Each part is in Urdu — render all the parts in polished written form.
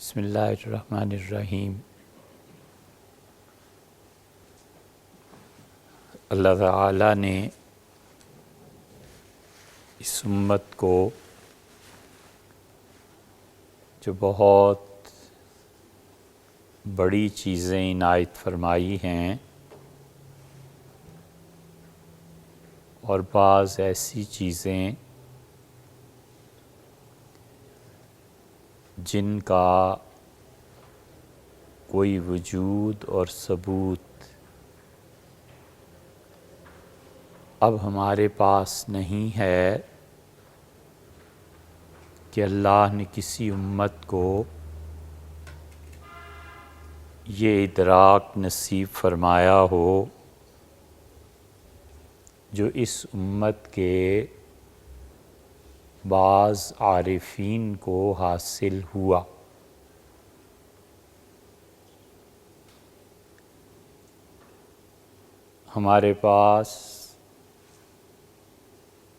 بسم اللہ الرحمن الرحیم۔ اللہ تعالیٰ نے اس امت کو جو بہت بڑی چیزیں عنایت فرمائی ہیں اور بعض ایسی چیزیں جن کا کوئی وجود اور ثبوت اب ہمارے پاس نہیں ہے کہ اللہ نے کسی امت کو یہ ادراک نصیب فرمایا ہو جو اس امت کے بعض عارفین کو حاصل ہوا۔ ہمارے پاس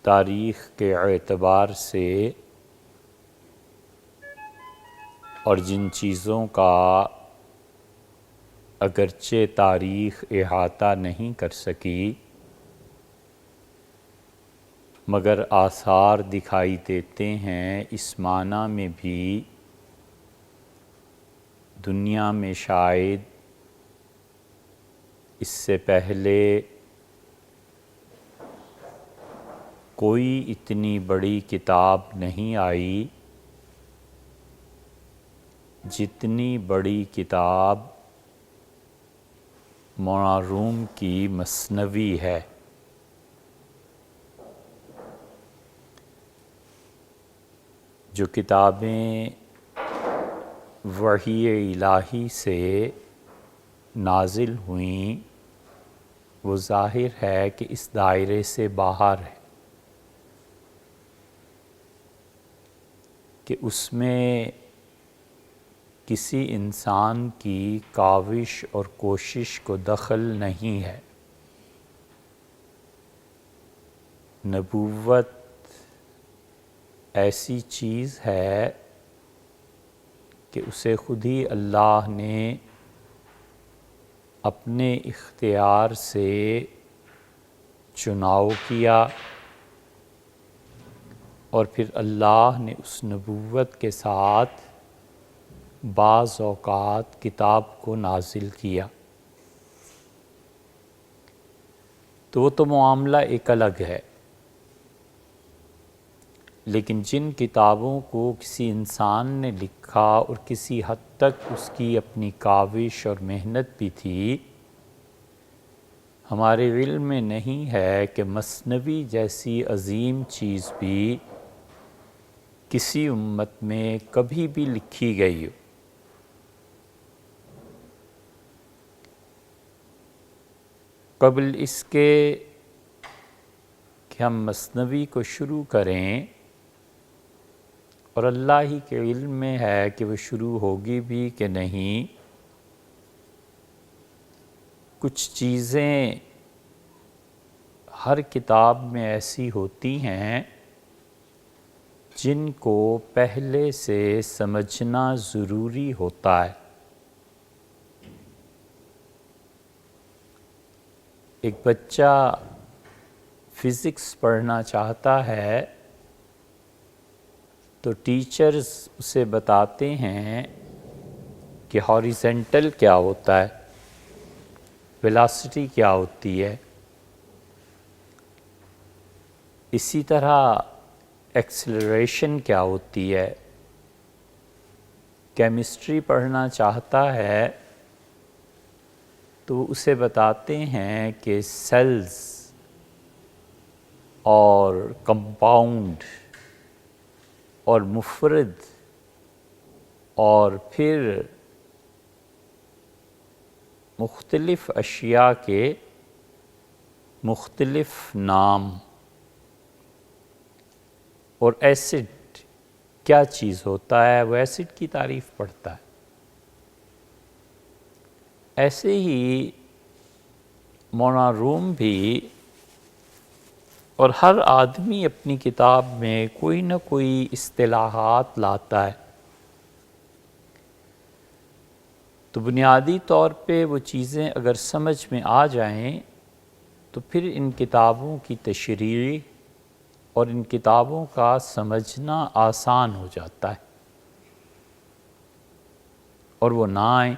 تاریخ کے اعتبار سے اور جن چیزوں کا اگرچہ تاریخ احاطہ نہیں کر سکی مگر آثار دکھائی دیتے ہیں، اس معنی میں بھی دنیا میں شاید اس سے پہلے کوئی اتنی بڑی کتاب نہیں آئی جتنی بڑی کتاب مولانا روم کی مثنوی ہے۔ جو کتابیں وحی الہی سے نازل ہوئیں وہ ظاہر ہے کہ اس دائرے سے باہر ہے، کہ اس میں کسی انسان کی کاوش اور کوشش کو دخل نہیں ہے۔ نبوت ایسی چیز ہے کہ اسے خود ہی اللہ نے اپنے اختیار سے چناؤ کیا اور پھر اللہ نے اس نبوت کے ساتھ بعض اوقات کتاب کو نازل کیا، تو وہ تو معاملہ ایک الگ ہے۔ لیکن جن کتابوں کو کسی انسان نے لکھا اور کسی حد تک اس کی اپنی کاوش اور محنت بھی تھی، ہمارے علم میں نہیں ہے کہ مثنوی جیسی عظیم چیز بھی کسی امت میں کبھی بھی لکھی گئی ہو۔ قبل اس کے کہ ہم مثنوی کو شروع کریں، اور اللہ ہی کے علم میں ہے کہ وہ شروع ہوگی بھی کہ نہیں، کچھ چیزیں ہر کتاب میں ایسی ہوتی ہیں جن کو پہلے سے سمجھنا ضروری ہوتا ہے۔ ایک بچہ فزکس پڑھنا چاہتا ہے تو ٹیچرز اسے بتاتے ہیں کہ ہاریزنٹل کیا ہوتا ہے، ویلاسٹی کیا ہوتی ہے، اسی طرح ایکسلریشن کیا ہوتی ہے۔ کیمسٹری پڑھنا چاہتا ہے تو اسے بتاتے ہیں کہ سیلز اور کمپاؤنڈ اور مفرد اور پھر مختلف اشیاء کے مختلف نام، اور ایسڈ کیا چیز ہوتا ہے، وہ ایسڈ کی تعریف پڑھتا ہے۔ ایسے ہی مولانا روم بھی اور ہر آدمی اپنی کتاب میں کوئی نہ کوئی اصطلاحات لاتا ہے تو بنیادی طور پہ وہ چیزیں اگر سمجھ میں آ جائیں تو پھر ان کتابوں کی تشریح اور ان کتابوں کا سمجھنا آسان ہو جاتا ہے، اور وہ نہ آئیں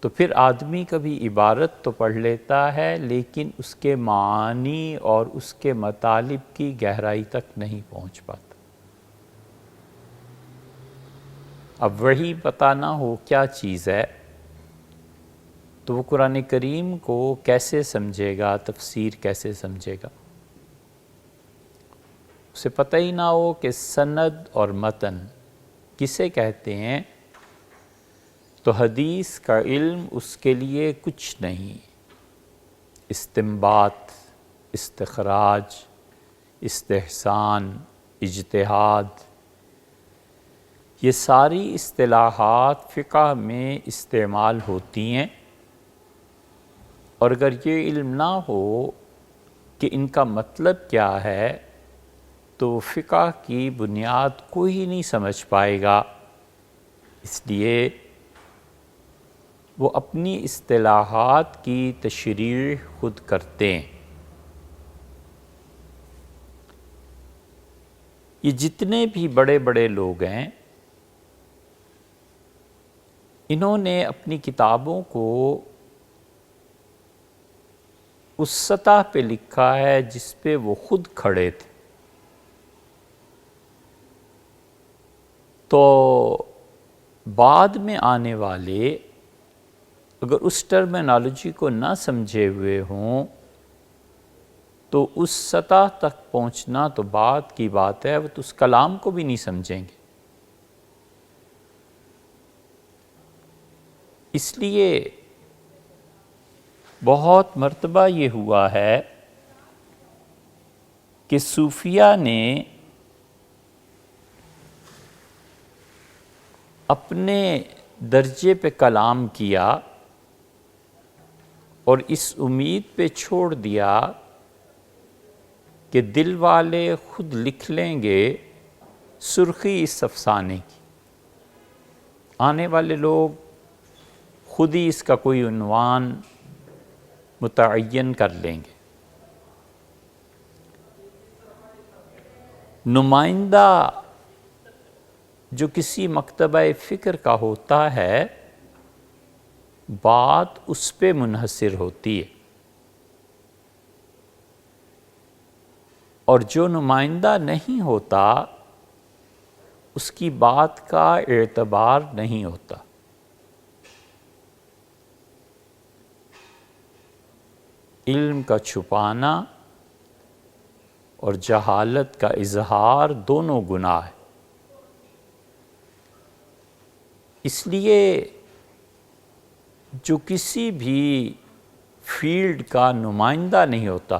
تو پھر آدمی کبھی عبارت تو پڑھ لیتا ہے لیکن اس کے معانی اور اس کے مطالب کی گہرائی تک نہیں پہنچ پاتا۔ اب وہی پتہ نہ ہو کیا چیز ہے تو وہ قرآن کریم کو کیسے سمجھے گا، تفسیر کیسے سمجھے گا؟ اسے پتہ ہی نہ ہو کہ سند اور متن کسے کہتے ہیں تو حدیث کا علم اس کے لیے کچھ نہیں۔ استنباط، استخراج، استحسان، اجتہاد، یہ ساری اصطلاحات فقہ میں استعمال ہوتی ہیں، اور اگر یہ علم نہ ہو کہ ان کا مطلب کیا ہے تو فقہ کی بنیاد کوئی نہیں سمجھ پائے گا۔ اس لیے وہ اپنی اصطلاحات کی تشریح خود کرتے ہیں۔ یہ جتنے بھی بڑے بڑے لوگ ہیں انہوں نے اپنی کتابوں کو اس سطح پہ لکھا ہے جس پہ وہ خود کھڑے تھے۔ تو بعد میں آنے والے اگر اس ٹرمینالوجی کو نہ سمجھے ہوئے ہوں تو اس سطح تک پہنچنا تو بعد کی بات ہے، وہ تو اس کلام کو بھی نہیں سمجھیں گے۔ اس لیے بہت مرتبہ یہ ہوا ہے کہ صوفیہ نے اپنے درجے پہ کلام کیا اور اس امید پہ چھوڑ دیا کہ دل والے خود لکھ لیں گے سرخی اس افسانے کی، آنے والے لوگ خود ہی اس کا کوئی عنوان متعین کر لیں گے۔ نمائندہ جو کسی مکتبہ فکر کا ہوتا ہے بات اس پہ منحصر ہوتی ہے، اور جو نمائندہ نہیں ہوتا اس کی بات کا اعتبار نہیں ہوتا۔ علم کا چھپانا اور جہالت کا اظہار دونوں گناہ ہے۔ اس لیے جو کسی بھی فیلڈ کا نمائندہ نہیں ہوتا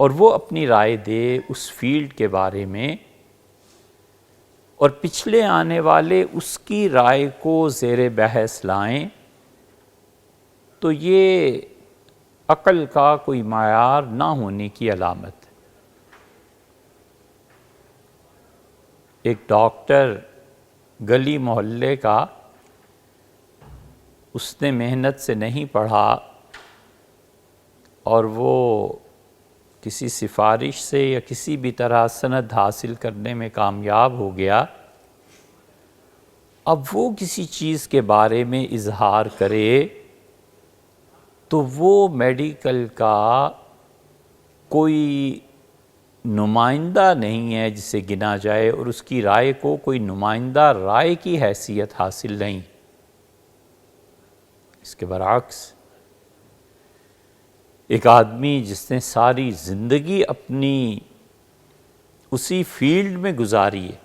اور وہ اپنی رائے دے اس فیلڈ کے بارے میں اور پچھلے آنے والے اس کی رائے کو زیر بحث لائیں تو یہ عقل کا کوئی معیار نہ ہونے کی علامت ہے۔ ایک ڈاکٹر گلی محلے کا، اس نے محنت سے نہیں پڑھا اور وہ کسی سفارش سے یا کسی بھی طرح سند حاصل کرنے میں کامیاب ہو گیا، اب وہ کسی چیز کے بارے میں اظہار کرے تو وہ میڈیکل کا کوئی نمائندہ نہیں ہے جسے گنا جائے، اور اس کی رائے کو کوئی نمائندہ رائے کی حیثیت حاصل نہیں۔ اس کے برعکس ایک آدمی جس نے ساری زندگی اپنی اسی فیلڈ میں گزاری ہے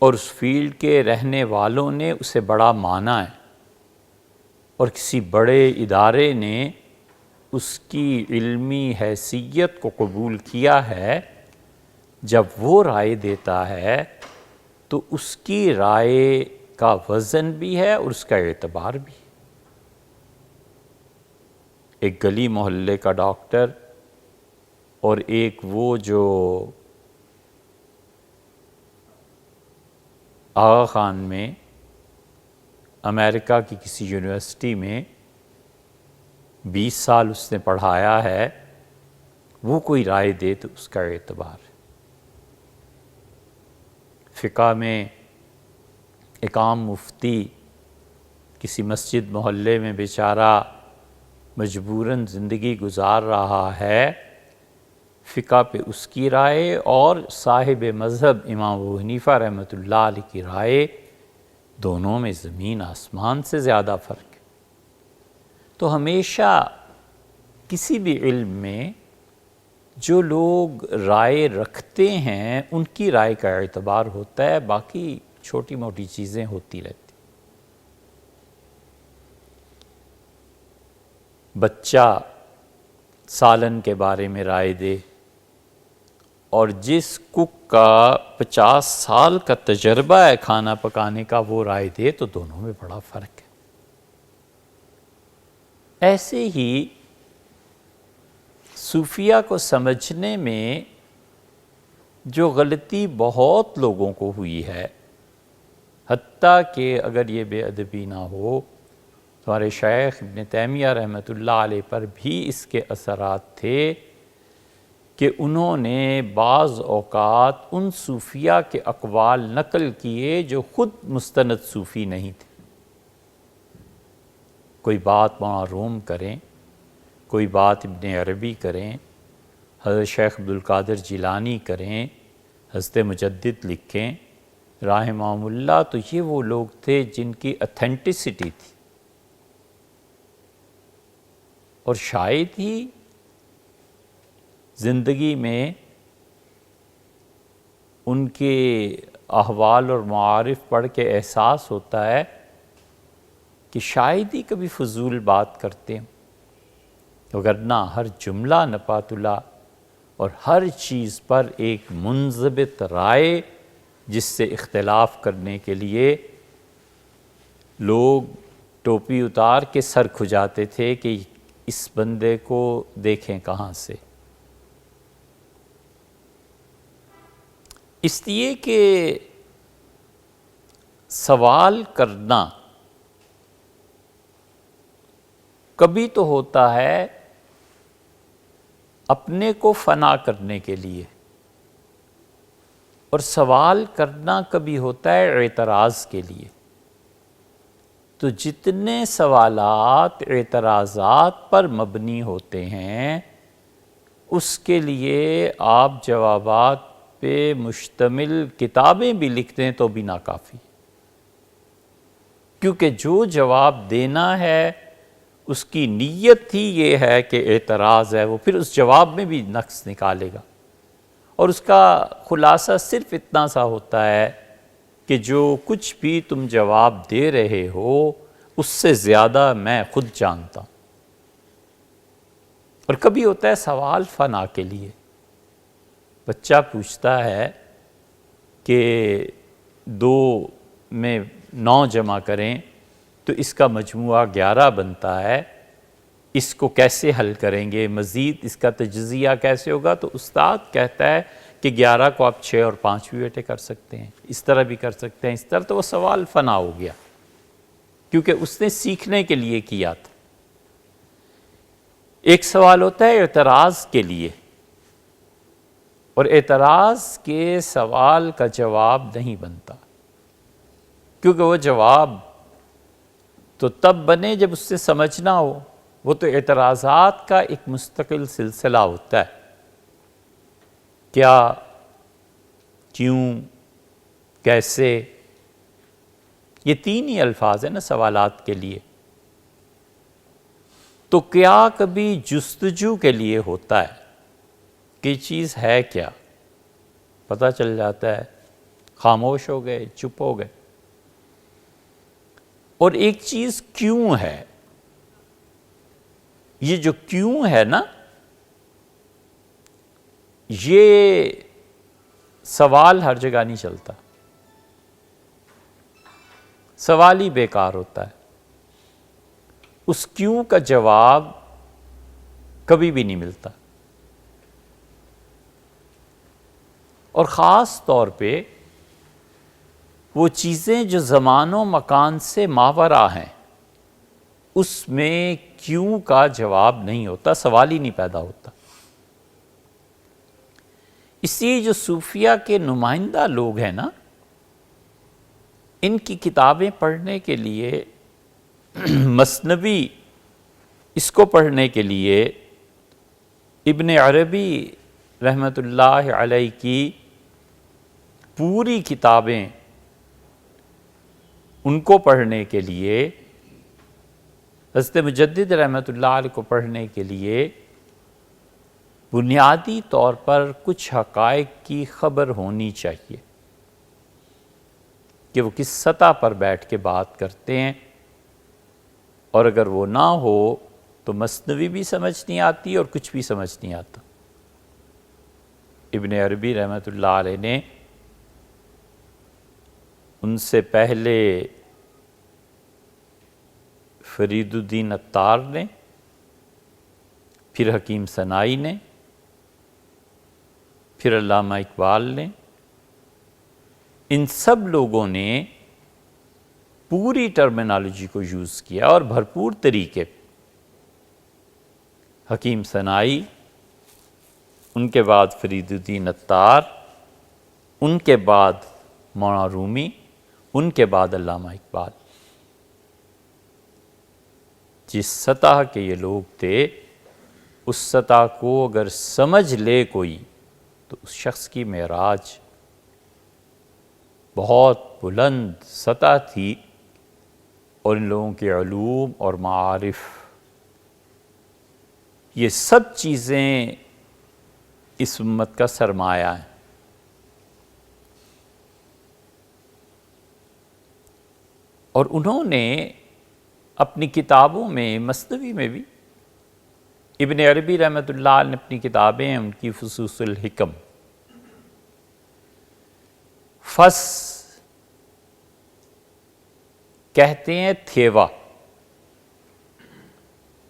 اور اس فیلڈ کے رہنے والوں نے اسے بڑا مانا ہے اور کسی بڑے ادارے نے اس کی علمی حیثیت کو قبول کیا ہے، جب وہ رائے دیتا ہے تو اس کی رائے کا وزن بھی ہے اور اس کا اعتبار بھی ہے۔ ایک گلی محلے کا ڈاکٹر اور ایک وہ جو آغا خان میں امریکہ کی کسی یونیورسٹی میں 20 سال اس نے پڑھایا ہے، وہ کوئی رائے دے تو اس کا اعتبار ہے۔ فقہ میں ایک عام مفتی کسی مسجد محلے میں بیچارہ مجبوراً زندگی گزار رہا ہے، فقہ پہ اس کی رائے اور صاحب مذہب امام ابو حنیفہ رحمۃ اللہ علیہ کی رائے، دونوں میں زمین آسمان سے زیادہ فرق ہے۔ تو ہمیشہ کسی بھی علم میں جو لوگ رائے رکھتے ہیں ان کی رائے کا اعتبار ہوتا ہے، باقی چھوٹی موٹی چیزیں ہوتی رہتی۔ بچہ سالن کے بارے میں رائے دے اور جس کک کا 50 سال کا تجربہ ہے کھانا پکانے کا وہ رائے دے، تو دونوں میں بڑا فرق ہے۔ ایسے ہی صوفیہ کو سمجھنے میں جو غلطی بہت لوگوں کو ہوئی ہے، حتیٰ کہ اگر یہ بے ادبی نہ ہو، ہمارے شیخ ابن تیمیہ رحمۃ اللہ علیہ پر بھی اس کے اثرات تھے کہ انہوں نے بعض اوقات ان صوفیہ کے اقوال نقل کیے جو خود مستند صوفی نہیں تھے۔ کوئی بات مولانا روم کریں، کوئی بات ابن عربی کریں، حضرت شیخ عبدالقادر جیلانی کریں، حضرت مجدد لکھیں رحمہم اللہ، تو یہ وہ لوگ تھے جن کی اتھینٹسٹی تھی، اور شاید ہی زندگی میں ان کے احوال اور معارف پڑھ کے احساس ہوتا ہے کہ شاید ہی کبھی فضول بات کرتے ہیں، وگرنہ ہر جملہ نپاتلا اور ہر چیز پر ایک منضبط رائے جس سے اختلاف کرنے کے لیے لوگ ٹوپی اتار کے سر کھجاتے تھے کہ اس بندے کو دیکھیں کہاں سے۔ اس لیے کہ سوال کرنا کبھی تو ہوتا ہے اپنے کو فنا کرنے کے لیے، اور سوال کرنا کبھی ہوتا ہے اعتراض کے لیے۔ تو جتنے سوالات اعتراضات پر مبنی ہوتے ہیں اس کے لیے آپ جوابات پہ مشتمل کتابیں بھی لکھتے ہیں تو بھی ناکافی، کیونکہ جو جواب دینا ہے اس کی نیت ہی یہ ہے کہ اعتراض ہے، وہ پھر اس جواب میں بھی نقص نکالے گا، اور اس کا خلاصہ صرف اتنا سا ہوتا ہے کہ جو کچھ بھی تم جواب دے رہے ہو اس سے زیادہ میں خود جانتا ہوں۔ اور کبھی ہوتا ہے سوال فنا کے لیے، بچہ پوچھتا ہے کہ 2 میں 9 جمع کریں تو اس کا مجموعہ 11 بنتا ہے، اس کو کیسے حل کریں گے، مزید اس کا تجزیہ کیسے ہوگا؟ تو استاد کہتا ہے کہ 11 کو آپ 6 اور 5 بھی بیٹے کر سکتے ہیں، اس طرح بھی کر سکتے ہیں، اس طرح۔ تو وہ سوال فنا ہو گیا کیونکہ اس نے سیکھنے کے لیے کیا تھا۔ ایک سوال ہوتا ہے اعتراض کے لیے، اور اعتراض کے سوال کا جواب نہیں بنتا، کیونکہ وہ جواب تو تب بنے جب اس سے سمجھنا ہو، وہ تو اعتراضات کا ایک مستقل سلسلہ ہوتا ہے۔ کیا، کیوں، کیسے، یہ 3 ہی الفاظ ہیں نا سوالات کے لیے۔ تو کیا کبھی جستجو کے لیے ہوتا ہے کہ چیز ہے کیا، پتہ چل جاتا ہے، خاموش ہو گئے، چپ ہو گئے۔ اور ایک چیز کیوں ہے، یہ جو کیوں ہے نا، یہ سوال ہر جگہ نہیں چلتا، سوال ہی بیکار ہوتا ہے، اس کیوں کا جواب کبھی بھی نہیں ملتا۔ اور خاص طور پہ وہ چیزیں جو زمان و مکان سے ماورا ہیں اس میں کیوں کا جواب نہیں ہوتا، سوال ہی نہیں پیدا ہوتا۔ اس لیے جو صوفیہ کے نمائندہ لوگ ہیں نا، ان کی کتابیں پڑھنے کے لیے، مثنوی اس کو پڑھنے کے لیے، ابن عربی رحمۃ اللہ علیہ کی پوری کتابیں ان کو پڑھنے کے لیے، حضرت مجدد رحمۃ اللہ علیہ کو پڑھنے کے لیے بنیادی طور پر کچھ حقائق کی خبر ہونی چاہیے کہ وہ کس سطح پر بیٹھ کے بات کرتے ہیں، اور اگر وہ نہ ہو تو مثنوی بھی سمجھ نہیں آتی اور کچھ بھی سمجھ نہیں آتا۔ ابن عربی رحمۃ اللہ علیہ نے ان سے پہلے فرید الدین عطار نے، پھر حکیم ثنائی نے، پھر علامہ اقبال نے، ان سب لوگوں نے پوری ٹرمینالوجی کو یوز کیا اور بھرپور طریقے۔ حکیم ثنائی، ان کے بعد فرید الدین عطار، ان کے بعد مولانا رومی، ان کے بعد علامہ اقبال۔ جس سطح کے یہ لوگ تھے، اس سطح کو اگر سمجھ لے کوئی تو اس شخص کی معراج بہت بلند سطح تھی، اور ان لوگوں کے علوم اور معارف، یہ سب چیزیں اس امت کا سرمایہ ہیں۔ اور انہوں نے اپنی کتابوں میں، مثنوی میں بھی، ابن عربی رحمۃ اللہ علیہ نے اپنی کتابیں ہیں ان کی فصوص الحکم، فص کہتے ہیں تھیوا،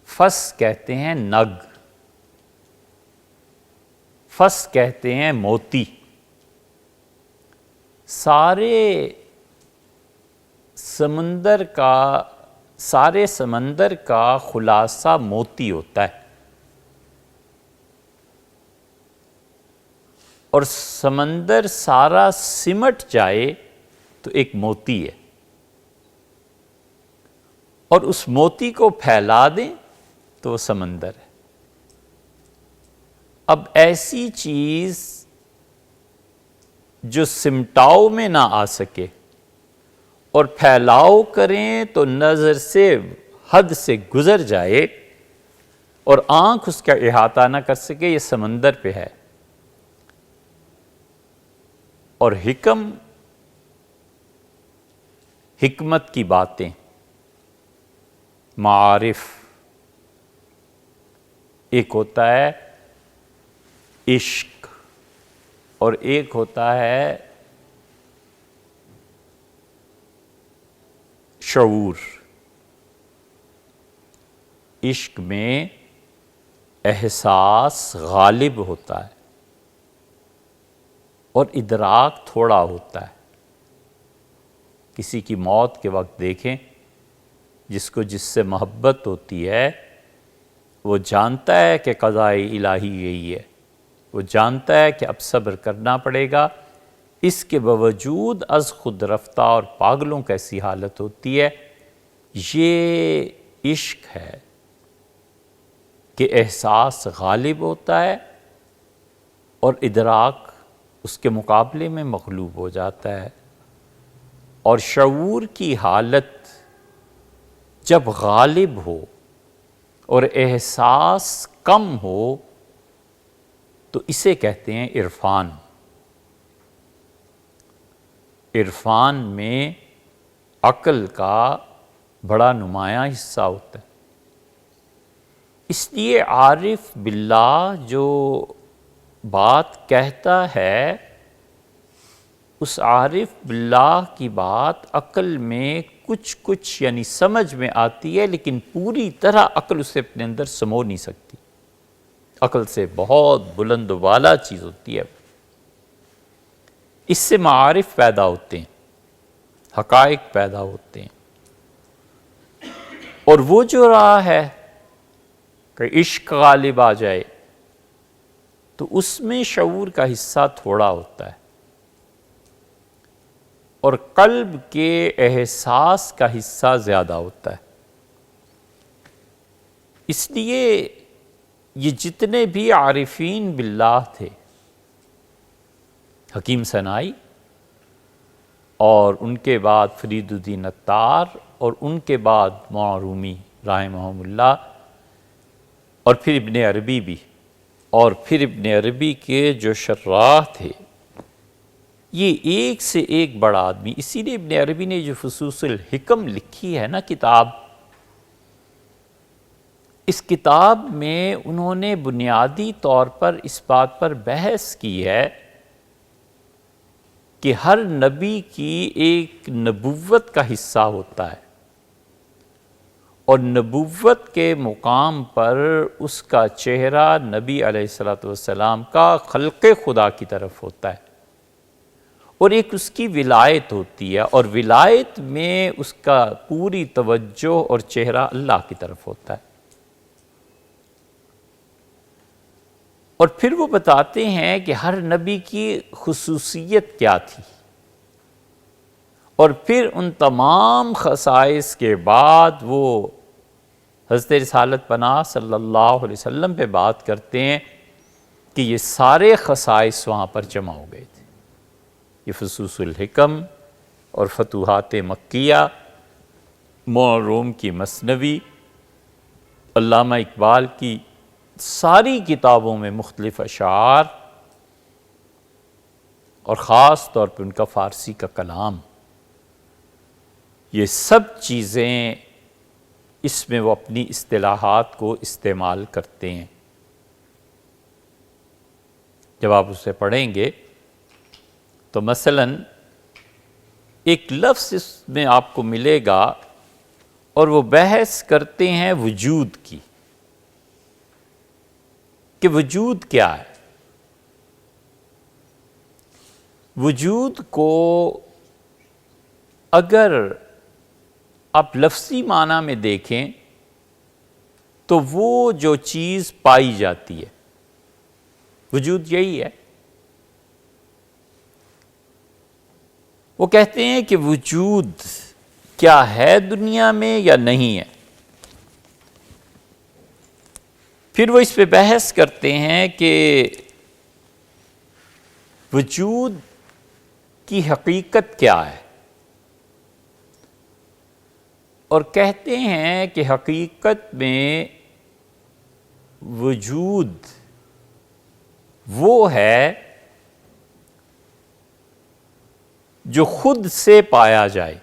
فص کہتے ہیں نگ، فص کہتے ہیں موتی۔ سارے سمندر کا خلاصہ موتی ہوتا ہے، اور سمندر سارا سمٹ جائے تو ایک موتی ہے، اور اس موتی کو پھیلا دیں تو وہ سمندر ہے۔ اب ایسی چیز جو سمٹاؤ میں نہ آ سکے اور پھیلاؤ کریں تو نظر سے حد سے گزر جائے اور آنکھ اس کا احاطہ نہ کر سکے، یہ سمندر پہ ہے۔ اور حکمت کی باتیں، معارف، ایک ہوتا ہے عشق اور ایک ہوتا ہے شعور۔ عشق میں احساس غالب ہوتا ہے اور ادراک تھوڑا ہوتا ہے۔ کسی کی موت کے وقت دیکھیں، جس کو جس سے محبت ہوتی ہے وہ جانتا ہے کہ قضاء الہی یہی ہے، وہ جانتا ہے کہ اب صبر کرنا پڑے گا، اس کے باوجود از خود رفتہ اور پاگلوں کیسی حالت ہوتی ہے۔ یہ عشق ہے کہ احساس غالب ہوتا ہے اور ادراک اس کے مقابلے میں مغلوب ہو جاتا ہے، اور شعور کی حالت جب غالب ہو اور احساس کم ہو تو اسے کہتے ہیں عرفان۔ عرفان میں عقل کا بڑا نمایاں حصہ ہوتا ہے۔ اس لیے عارف باللہ جو بات کہتا ہے، اس عارف باللہ کی بات عقل میں کچھ یعنی سمجھ میں آتی ہے، لیکن پوری طرح عقل اسے اپنے اندر سمو نہیں سکتی۔ عقل سے بہت بلند و بالا چیز ہوتی ہے۔ اس سے معارف پیدا ہوتے ہیں۔ حقائق پیدا ہوتے ہیں۔ اور وہ جو راہ ہے کہ عشق غالب آ جائے تو اس میں شعور کا حصہ تھوڑا ہوتا ہے اور قلب کے احساس کا حصہ زیادہ ہوتا ہے۔ اس لیے یہ جتنے بھی عارفین باللہ تھے، حکیم سنائی اور ان کے بعد فرید الدین عطار اور ان کے بعد مولانا رومی رحمہم اللہ اور پھر ابن عربی بھی، اور پھر ابن عربی کے جو شراح تھے، یہ ایک سے ایک بڑا آدمی۔ اسی لیے ابن عربی نے جو فصوص الحکم لکھی ہے نا کتاب، اس کتاب میں انہوں نے بنیادی طور پر اس بات پر بحث کی ہے کہ ہر نبی کی ایک نبوت کا حصہ ہوتا ہے، اور نبوت کے مقام پر اس کا چہرہ نبی علیہ السلام کا خلق خدا کی طرف ہوتا ہے، اور ایک اس کی ولایت ہوتی ہے، اور ولایت میں اس کا پوری توجہ اور چہرہ اللہ کی طرف ہوتا ہے۔ اور پھر وہ بتاتے ہیں کہ ہر نبی کی خصوصیت کیا تھی، اور پھر ان تمام خصائص کے بعد وہ حضرت رسالت پناہ صلی اللہ علیہ وسلم پہ بات کرتے ہیں کہ یہ سارے خصائص وہاں پر جمع ہو گئے تھے۔ یہ فصوص الحکم اور فتوحات مکیہ، مولانا روم کی مثنوی، علامہ اقبال کی ساری کتابوں میں مختلف اشعار، اور خاص طور پہ ان کا فارسی کا کلام، یہ سب چیزیں اس میں وہ اپنی اصطلاحات کو استعمال کرتے ہیں۔ جب آپ اسے پڑھیں گے تو مثلاً ایک لفظ اس میں آپ کو ملے گا، اور وہ بحث کرتے ہیں وجود کی، کہ وجود کیا ہے۔ وجود کو اگر آپ لفظی معنی میں دیکھیں تو وہ جو چیز پائی جاتی ہے، وجود یہی ہے۔ وہ کہتے ہیں کہ وجود کیا ہے دنیا میں یا نہیں ہے۔ پھر وہ اس پہ بحث کرتے ہیں کہ وجود کی حقیقت کیا ہے، اور کہتے ہیں کہ حقیقت میں وجود وہ ہے جو خود سے پایا جائے،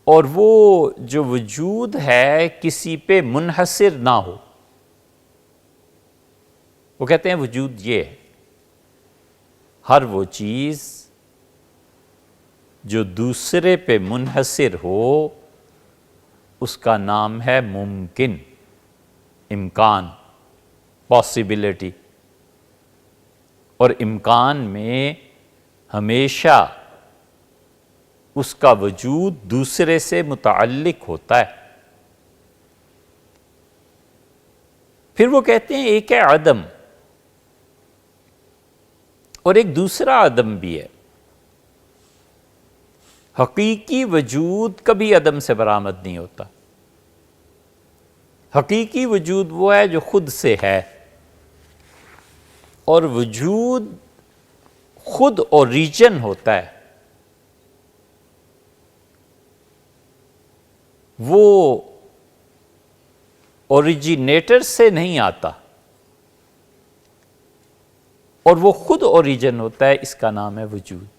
اور وہ جو وجود ہے کسی پہ منحصر نہ ہو۔ وہ کہتے ہیں وجود یہ ہے، ہر وہ چیز جو دوسرے پہ منحصر ہو اس کا نام ہے ممکن، امکان، پاسبلٹی، اور امکان میں ہمیشہ اس کا وجود دوسرے سے متعلق ہوتا ہے۔ پھر وہ کہتے ہیں ایک ہے عدم، اور ایک دوسرا عدم بھی ہے۔ حقیقی وجود کبھی عدم سے برآمد نہیں ہوتا۔ حقیقی وجود وہ ہے جو خود سے ہے، اور وجود خود اوریجن ہوتا ہے، وہ اوریجینیٹر سے نہیں آتا، اور وہ خود اوریجن ہوتا ہے، اس کا نام ہے وجود۔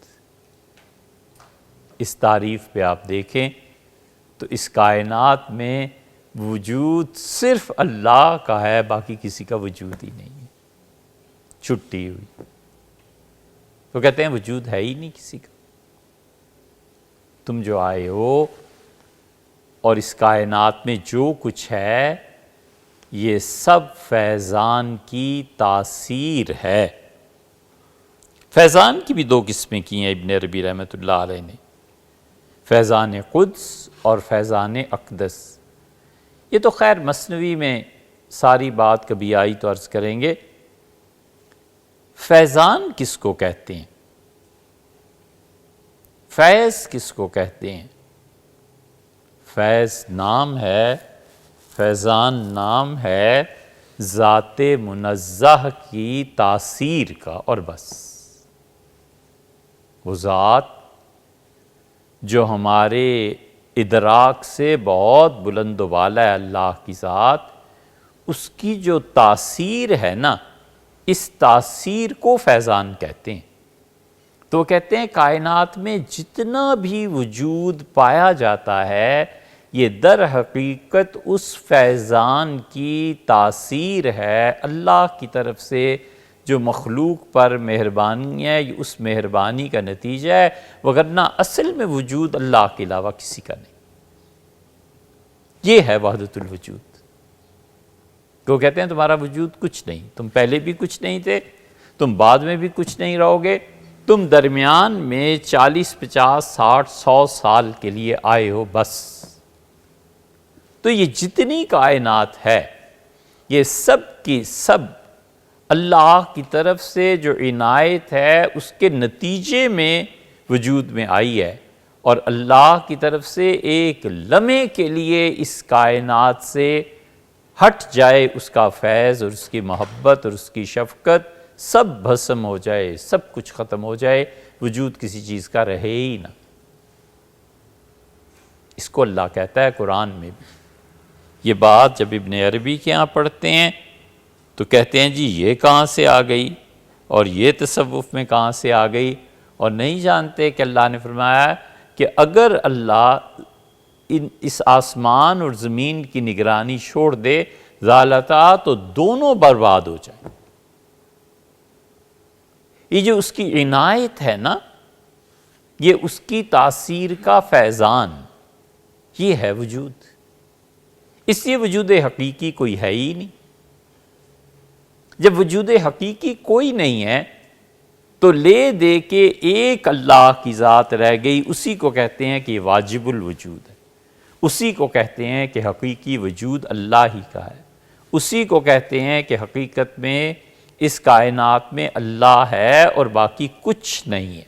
اس تعریف پہ آپ دیکھیں تو اس کائنات میں وجود صرف اللہ کا ہے، باقی کسی کا وجود ہی نہیں ہے، چھٹی ہوئی۔ تو کہتے ہیں وجود ہے ہی نہیں کسی کا، تم جو آئے ہو اور اس کائنات میں جو کچھ ہے یہ سب فیضان کی تاثیر ہے، فیضان کی بھی دو قسمیں کی ہیں ابن عربی رحمۃ اللہ علیہ نے، فیضان قدس اور فیضان اقدس۔ یہ تو خیر مثنوی میں ساری بات کبھی آئی تو عرض کریں گے۔ فیضان کس کو کہتے ہیں؟ فیض کس کو کہتے ہیں؟ فیض نام ہے، فیضان نام ہے ذات منزہ کی تاثیر کا، اور بس۔ وہ ذات جو ہمارے ادراک سے بہت بلند و بالا ہے، اللہ کی ذات، اس کی جو تاثیر ہے نا، اس تاثیر کو فیضان کہتے ہیں۔ تو وہ کہتے ہیں کائنات میں جتنا بھی وجود پایا جاتا ہے، یہ در حقیقت اس فیضان کی تاثیر ہے، اللہ کی طرف سے جو مخلوق پر مہربانی ہے، یہ اس مہربانی کا نتیجہ ہے، وگرنہ اصل میں وجود اللہ کے علاوہ کسی کا نہیں۔ یہ ہے وحدت الوجود۔ وہ کہتے ہیں تمہارا وجود کچھ نہیں، تم پہلے بھی کچھ نہیں تھے، تم بعد میں بھی کچھ نہیں رہو گے، تم درمیان میں 40 50 60 100 سال کے لیے آئے ہو بس۔ تو یہ جتنی کائنات ہے، یہ سب کی سب اللہ کی طرف سے جو عنایت ہے اس کے نتیجے میں وجود میں آئی ہے، اور اللہ کی طرف سے ایک لمحے کے لیے اس کائنات سے ہٹ جائے اس کا فیض اور اس کی محبت اور اس کی شفقت، سب بھسم ہو جائے، سب کچھ ختم ہو جائے، وجود کسی چیز کا رہے ہی نہ۔ اس کو اللہ کہتا ہے قرآن میں بھی۔ یہ بات جب ابن عربی کے ہاں پڑھتے ہیں تو کہتے ہیں جی یہ کہاں سے آ گئی، اور یہ تصوف میں کہاں سے آ گئی، اور نہیں جانتے کہ اللہ نے فرمایا کہ اگر اللہ اس آسمان اور زمین کی نگرانی چھوڑ دے ذالتا، تو دونوں برباد ہو جائیں۔ یہ جو اس کی عنایت ہے نا، یہ اس کی تاثیر کا فیضان، یہ ہے وجود۔ اس لیے وجود حقیقی کوئی ہے ہی نہیں۔ جب وجود حقیقی کوئی نہیں ہے تو لے دے کے ایک اللہ کی ذات رہ گئی، اسی کو کہتے ہیں کہ یہ واجب الوجود ہے، اسی کو کہتے ہیں کہ حقیقی وجود اللہ ہی کا ہے، اسی کو کہتے ہیں کہ حقیقت میں اس کائنات میں اللہ ہے اور باقی کچھ نہیں ہے۔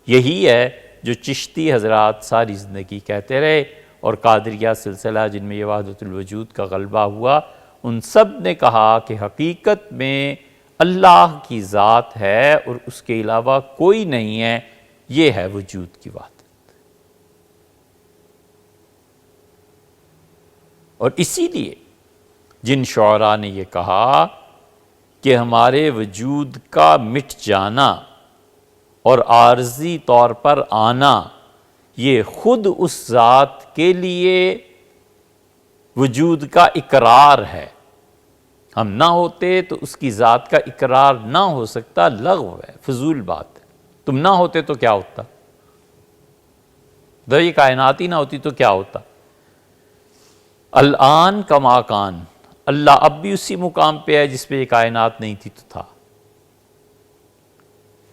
یہی ہے جو چشتی حضرات ساری زندگی کہتے رہے، اور قادریہ سلسلہ جن میں یہ وحدت الوجود کا غلبہ ہوا، ان سب نے کہا کہ حقیقت میں اللہ کی ذات ہے اور اس کے علاوہ کوئی نہیں ہے، یہ ہے وجود کی وحدت۔ اور اسی لیے جن شعراء نے یہ کہا کہ ہمارے وجود کا مٹ جانا اور عارضی طور پر آنا، یہ خود اس ذات کے لیے وجود کا اقرار ہے۔ ہم نہ ہوتے تو اس کی ذات کا اقرار نہ ہو سکتا، لغو ہے، فضول بات ہے۔ تم نہ ہوتے تو کیا ہوتا؟ جب یہ کائنات ہی نہ ہوتی تو کیا ہوتا؟ الآن کما کان، اللہ اب بھی اسی مقام پہ ہے جس پہ یہ کائنات نہیں تھی تو تھا۔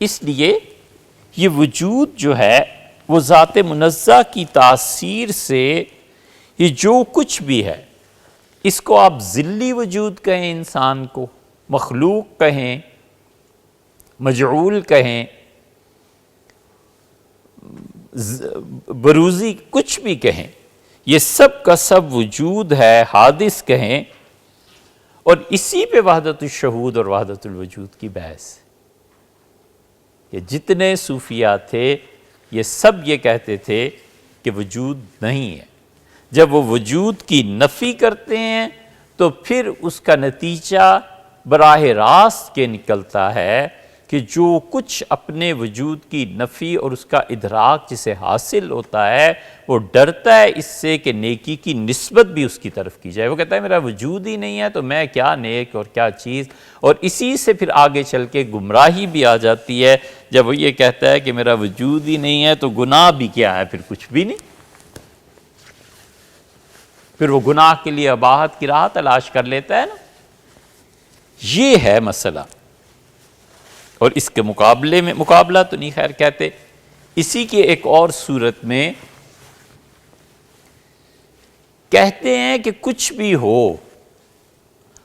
اس لیے یہ وجود جو ہے وہ ذات منزہ کی تاثیر سے یہ جو کچھ بھی ہے، اس کو آپ ذلی وجود کہیں، انسان کو مخلوق کہیں، مجعول کہیں، بروزی، کچھ بھی کہیں، یہ سب کا سب وجود ہے، حادث کہیں، اور اسی پہ وحدت الشہود اور وحدت الوجود کی بحث ہے۔ یہ جتنے صوفیہ تھے یہ سب یہ کہتے تھے کہ وجود نہیں ہے۔ جب وہ وجود کی نفی کرتے ہیں تو پھر اس کا نتیجہ براہ راست کے نکلتا ہے کہ جو کچھ اپنے وجود کی نفی اور اس کا ادراک جسے حاصل ہوتا ہے، وہ ڈرتا ہے اس سے کہ نیکی کی نسبت بھی اس کی طرف کی جائے۔ وہ کہتا ہے میرا وجود ہی نہیں ہے تو میں کیا نیک اور کیا چیز، اور اسی سے پھر آگے چل کے گمراہی بھی آ جاتی ہے جب وہ یہ کہتا ہے کہ میرا وجود ہی نہیں ہے تو گناہ بھی کیا ہے، پھر کچھ بھی نہیں۔ پھر وہ گناہ کے لیے اباحت کی راہ تلاش کر لیتا ہے نا۔ یہ ہے مسئلہ۔ اور اس کے مقابلے میں، مقابلہ تو نہیں خیر کہتے، اسی کی ایک اور صورت میں کہتے ہیں کہ کچھ بھی ہو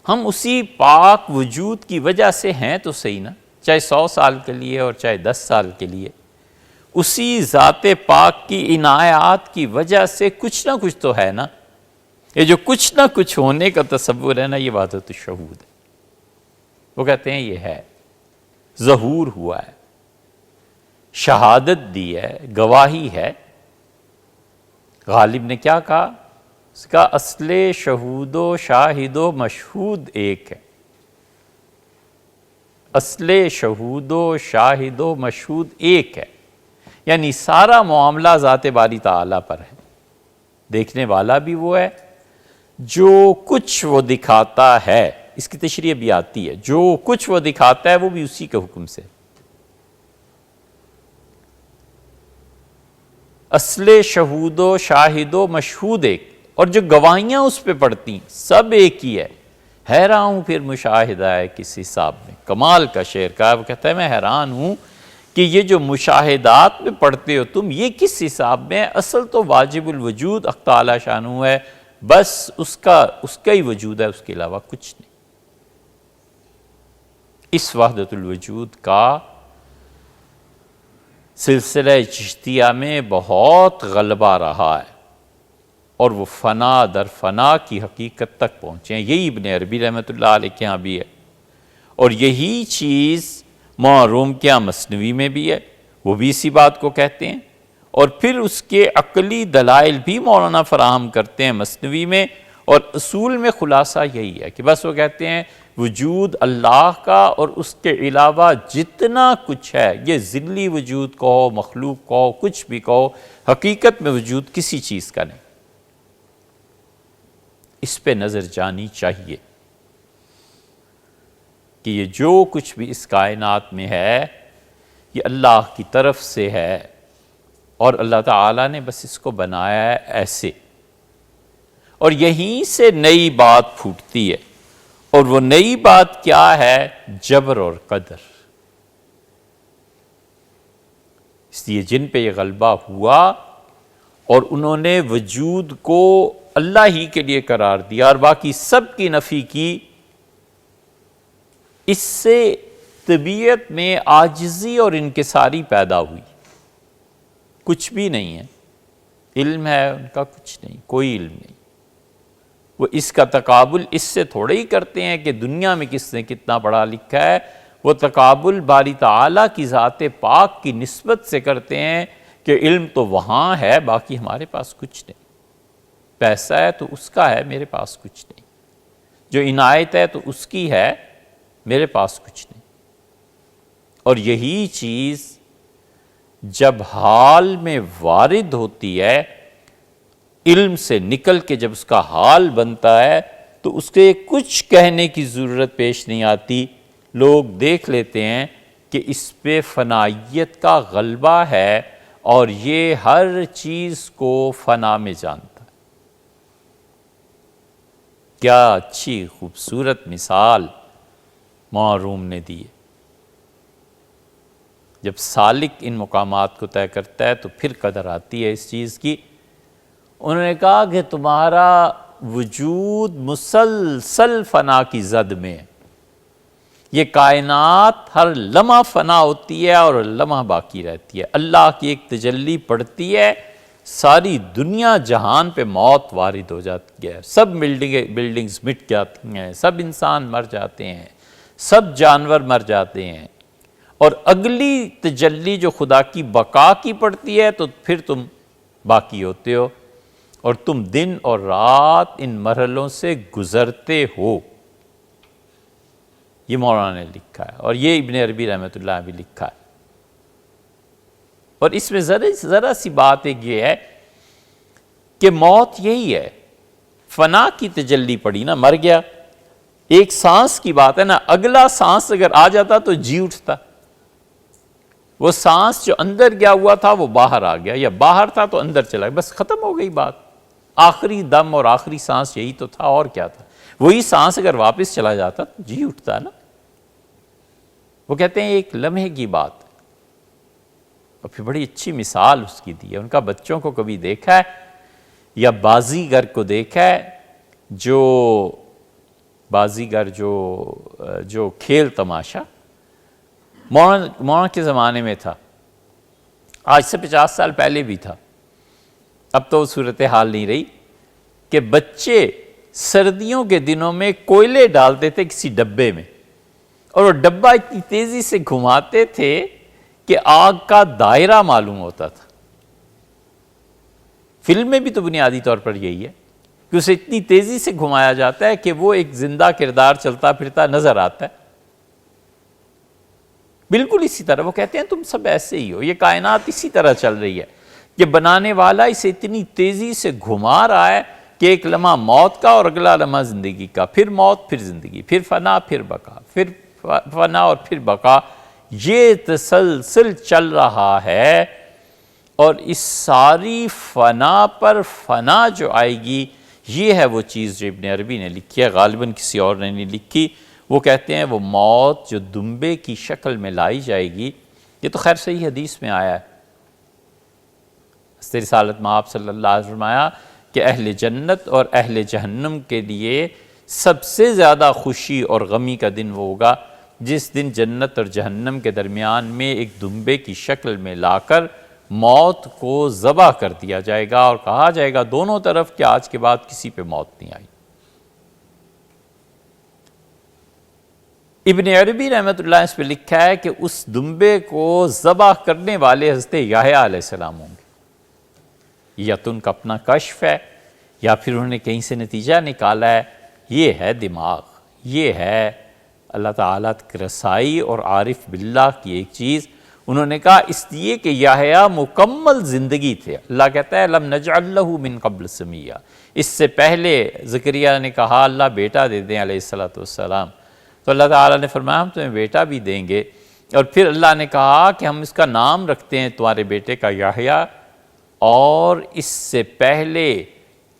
ہم اسی پاک وجود کی وجہ سے ہیں تو صحیح نا، چاہے 100 سال کے لیے اور چاہے 10 سال کے لیے، اسی ذات پاک کی عنایات کی وجہ سے کچھ نہ کچھ تو ہے نا۔ یہ جو کچھ نہ کچھ ہونے کا تصور ہے نا، یہ وحدت الشہود ہے۔ وہ کہتے ہیں یہ ہے، ظہور ہوا ہے، شہادت دی ہے، گواہی ہے۔ غالب نے کیا کہا؟ اس کا اصل شہود و شاہد و مشہود ایک ہے۔ اصل شہود و شاہد و مشہود ایک ہے، یعنی سارا معاملہ ذات باری تعالیٰ پر ہے، دیکھنے والا بھی وہ ہے، جو کچھ وہ دکھاتا ہے، اس کی تشریح بھی آتی ہے، جو کچھ وہ دکھاتا ہے وہ بھی اسی کے حکم سے۔ اصل شہود و شاہد و مشہود ایک، اور جو گواہیاں اس پہ پڑتی سب ایک ہی ہے۔ حیران ہوں پھر مشاہدہ ہے کس حساب میں، کمال کا شعر کہا، وہ کہتا ہے میں حیران ہوں کہ یہ جو مشاہدات میں پڑھتے ہو تم، یہ کس حساب میں ہے؟ اصل تو واجب الوجود حق تعالی شانہ ہے، بس اس کا ہی وجود ہے، اس کے علاوہ کچھ نہیں۔ اس وحدت الوجود کا سلسلہ چشتیہ میں بہت غلبہ رہا ہے، اور وہ فنا در فنا کی حقیقت تک پہنچے ہیں۔ یہی ابن عربی رحمۃ اللہ علیہ کے ہاں بھی ہے، اور یہی چیز روم کے ہاں مثنوی میں بھی ہے، وہ بھی اسی بات کو کہتے ہیں، اور پھر اس کے عقلی دلائل بھی مولانا فراہم کرتے ہیں مثنوی میں، اور اصول میں خلاصہ یہی ہے کہ بس وہ کہتے ہیں وجود اللہ کا اور اس کے علاوہ جتنا کچھ ہے، یہ ذلی وجود کہو، مخلوق کہو، کچھ بھی کہو، حقیقت میں وجود کسی چیز کا نہیں۔ اس پہ نظر جانی چاہیے کہ یہ جو کچھ بھی اس کائنات میں ہے یہ اللہ کی طرف سے ہے، اور اللہ تعالیٰ نے بس اس کو بنایا ہے ایسے، اور یہیں سے نئی بات پھوٹتی ہے، اور وہ نئی بات کیا ہے؟ جبر اور قدر۔ اس لیے جن پہ یہ غلبہ ہوا اور انہوں نے وجود کو اللہ ہی کے لیے قرار دیا اور باقی سب کی نفی کی، اس سے طبیعت میں عاجزی اور انکساری پیدا ہوئی۔ کچھ بھی نہیں ہے، علم ہے ان کا کچھ نہیں، کوئی علم نہیں۔ وہ اس کا تقابل اس سے تھوڑے ہی کرتے ہیں کہ دنیا میں کس نے کتنا پڑھا لکھا ہے، وہ تقابل باری تعالیٰ کی ذات پاک کی نسبت سے کرتے ہیں کہ علم تو وہاں ہے، باقی ہمارے پاس کچھ نہیں۔ پیسہ ہے تو اس کا ہے، میرے پاس کچھ نہیں۔ جو عنایت ہے تو اس کی ہے، میرے پاس کچھ نہیں۔ اور یہی چیز جب حال میں وارد ہوتی ہے، علم سے نکل کے جب اس کا حال بنتا ہے، تو اس کے کچھ کہنے کی ضرورت پیش نہیں آتی۔ لوگ دیکھ لیتے ہیں کہ اس پہ فنائیت کا غلبہ ہے، اور یہ ہر چیز کو فنا میں جانتا ہے۔ کیا اچھی خوبصورت مثال مولانا نے دی ہے۔ جب سالک ان مقامات کو طے کرتا ہے تو پھر قدر آتی ہے اس چیز کی۔ انہوں نے کہا کہ تمہارا وجود مسلسل فنا کی زد میں ہے، یہ کائنات ہر لمحہ فنا ہوتی ہے اور لمحہ باقی رہتی ہے۔ اللہ کی ایک تجلی پڑتی ہے، ساری دنیا جہان پہ موت وارد ہو جاتی ہے، سب بلڈنگز مٹ جاتی ہیں، سب انسان مر جاتے ہیں، سب جانور مر جاتے ہیں، اور اگلی تجلی جو خدا کی بقا کی پڑتی ہے تو پھر تم باقی ہوتے ہو، اور تم دن اور رات ان مرحلوں سے گزرتے ہو۔ یہ مولانا نے لکھا ہے، اور یہ ابن عربی رحمۃ اللہ بھی لکھا ہے۔ اور اس میں ذرا سی بات ایک یہ ہے کہ موت یہی ہے، فنا کی تجلی پڑی نا، مر گیا۔ ایک سانس کی بات ہے نا، اگلا سانس اگر آ جاتا تو جی اٹھتا، وہ سانس جو اندر گیا ہوا تھا وہ باہر آ گیا، یا باہر تھا تو اندر چلا گیا، بس ختم ہو گئی بات۔ آخری دم اور آخری سانس یہی تو تھا، اور کیا تھا؟ وہی سانس اگر واپس چلا جاتا تو جی اٹھتا نا۔ وہ کہتے ہیں ایک لمحے کی بات، اور پھر بڑی اچھی مثال اس کی دی ہے. ان کا بچوں کو کبھی دیکھا ہے یا بازیگر کو دیکھا ہے، جو بازیگر جو کھیل تماشا مولانا کے زمانے میں تھا، آج سے 50 سال پہلے بھی تھا، اب تو صورتحال نہیں رہی، کہ بچے سردیوں کے دنوں میں کوئلے ڈالتے تھے کسی ڈبے میں، اور وہ ڈبہ اتنی تیزی سے گھماتے تھے کہ آگ کا دائرہ معلوم ہوتا تھا. فلم میں بھی تو بنیادی طور پر یہی ہے کہ اسے اتنی تیزی سے گھمایا جاتا ہے کہ وہ ایک زندہ کردار چلتا پھرتا نظر آتا ہے. بالکل اسی طرح وہ کہتے ہیں تم سب ایسے ہی ہو، یہ کائنات اسی طرح چل رہی ہے کہ بنانے والا اسے اتنی تیزی سے گھما رہا ہے کہ ایک لمحہ موت کا اور اگلا لمحہ زندگی کا، پھر موت پھر زندگی، پھر فنا پھر بقا، پھر فنا اور پھر بقا، یہ تسلسل چل رہا ہے. اور اس ساری فنا پر فنا جو آئے گی، یہ ہے وہ چیز جو ابن عربی نے لکھی ہے، غالباً کسی اور نے نہیں لکھی. وہ کہتے ہیں وہ موت جو دمبے کی شکل میں لائی جائے گی، یہ تو خیر صحیح حدیث میں آیا ہے. رسالت میں آپ صلی اللہ علیہ وسلم فرمایا کہ اہل جنت اور اہل جہنم کے لیے سب سے زیادہ خوشی اور غمی کا دن وہ ہوگا جس دن جنت اور جہنم کے درمیان میں ایک دمبے کی شکل میں لا کر موت کو ذبح کر دیا جائے گا، اور کہا جائے گا دونوں طرف کہ آج کے بعد کسی پہ موت نہیں آئی. ابن عربی رحمۃ اللہ اس پہ لکھا ہے کہ اس دمبے کو ذبح کرنے والے حضرت یحییٰ علیہ السلام ہوں گے. یا تو ان کا اپنا کشف ہے یا پھر انہوں نے کہیں سے نتیجہ نکالا ہے. یہ ہے دماغ، یہ ہے اللہ تعالیٰ کی رسائی اور عارف باللہ کی ایک چیز. انہوں نے کہا اس لیے کہ یحییٰ مکمل زندگی تھے. اللہ کہتا ہے لم نجعل لہ من قبل سمیہ، اس سے پہلے زکریا نے کہا اللہ بیٹا دے دیں علیہ السلام، تو اللہ تعالیٰ نے فرمایا ہم تمہیں بیٹا بھی دیں گے. اور پھر اللہ نے کہا کہ ہم اس کا نام رکھتے ہیں تمہارے بیٹے کا یحییٰ. اور اس سے پہلے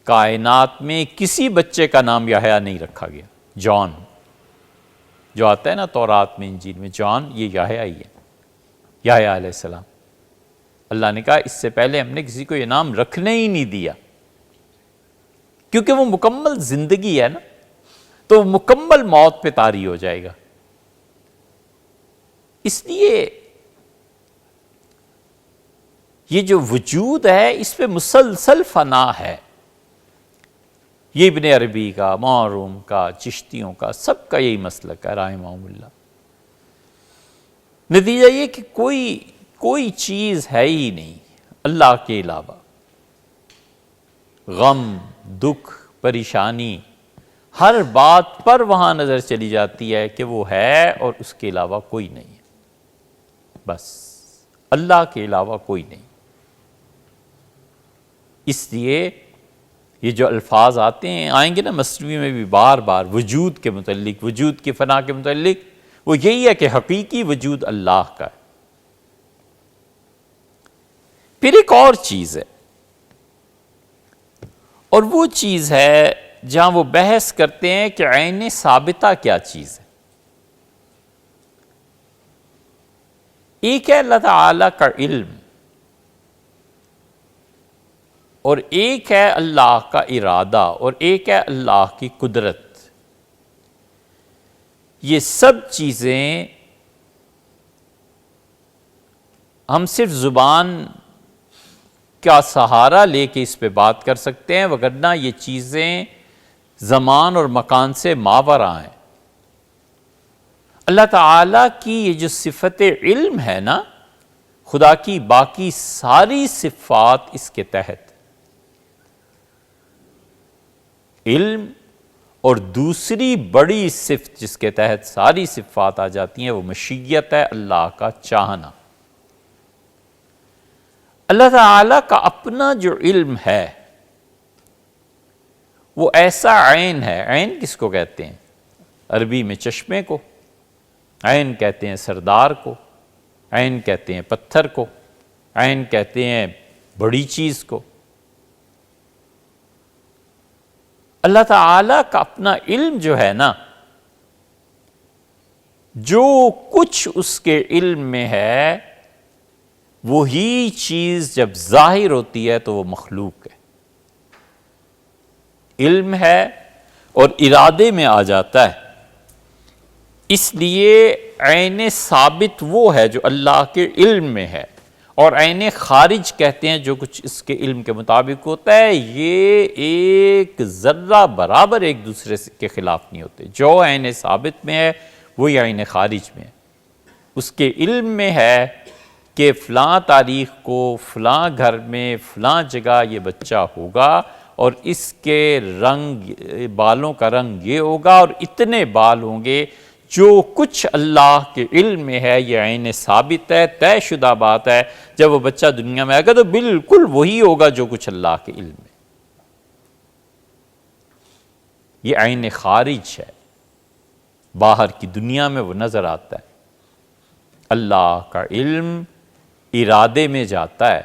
کائنات میں کسی بچے کا نام یحییٰ نہیں رکھا گیا. جان جو آتا ہے نا تورات میں انجیل میں، جان یہ یحییٰ ہی ہے، یحییٰ علیہ السلام. اللہ نے کہا اس سے پہلے ہم نے کسی کو یہ نام رکھنے ہی نہیں دیا، کیونکہ وہ مکمل زندگی ہے نا، تو مکمل موت پہ طاری ہو جائے گا. اس لیے یہ جو وجود ہے اس پہ مسلسل فنا ہے. یہ ابن عربی کا، موروم کا، چشتیوں کا، سب کا یہی مسلک ہے رحمہم اللہ. نتیجہ یہ کہ کوئی چیز ہے ہی نہیں اللہ کے علاوہ. غم، دکھ، پریشانی، ہر بات پر وہاں نظر چلی جاتی ہے کہ وہ ہے اور اس کے علاوہ کوئی نہیں ہے. بس اللہ کے علاوہ کوئی نہیں. اس لیے یہ جو الفاظ آتے ہیں، آئیں گے نا مثنوی میں بھی بار بار وجود کے متعلق، وجود کی فنا کے متعلق، وہ یہی ہے کہ حقیقی وجود اللہ کا ہے. پھر ایک اور چیز ہے، اور وہ چیز ہے جہاں وہ بحث کرتے ہیں کہ عین ثابتہ کیا چیز ہے. ایک ہے اللہ تعالیٰ کا علم، اور ایک ہے اللہ کا ارادہ، اور ایک ہے اللہ کی قدرت. یہ سب چیزیں ہم صرف زبان کا سہارا لے کے اس پہ بات کر سکتے ہیں، وگرنہ یہ چیزیں زمان اور مکان سے ماورا ہیں. اللہ تعالیٰ کی یہ جو صفت علم ہے نا، خدا کی باقی ساری صفات اس کے تحت. علم اور دوسری بڑی صفت جس کے تحت ساری صفات آ جاتی ہیں وہ مشیت ہے، اللہ کا چاہنا. اللہ تعالیٰ کا اپنا جو علم ہے وہ ایسا عین ہے. عین کس کو کہتے ہیں؟ عربی میں چشمے کو. عین کہتے ہیں سردار کو، عین کہتے ہیں پتھر کو، عین کہتے ہیں بڑی چیز کو. اللہ تعالیٰ کا اپنا علم جو ہے نا، جو کچھ اس کے علم میں ہے وہی چیز جب ظاہر ہوتی ہے تو وہ مخلوق ہے. علم ہے اور ارادے میں آ جاتا ہے. اس لیے عین ثابت وہ ہے جو اللہ کے علم میں ہے، اور عین خارج کہتے ہیں جو کچھ اس کے علم کے مطابق ہوتا ہے. یہ ایک ذرہ برابر ایک دوسرے کے خلاف نہیں ہوتے. جو عین ثابت میں ہے وہی عین خارج میں ہے. اس کے علم میں ہے کہ فلاں تاریخ کو فلاں گھر میں فلاں جگہ یہ بچہ ہوگا اور اس کے رنگ بالوں کا رنگ یہ ہوگا اور اتنے بال ہوں گے. جو کچھ اللہ کے علم میں ہے یہ عین ثابت ہے، طے شدہ بات ہے. جب وہ بچہ دنیا میں آئے گا تو بالکل وہی ہوگا جو کچھ اللہ کے علم میں. یہ عین خارج ہے، باہر کی دنیا میں وہ نظر آتا ہے. اللہ کا علم ارادے میں جاتا ہے.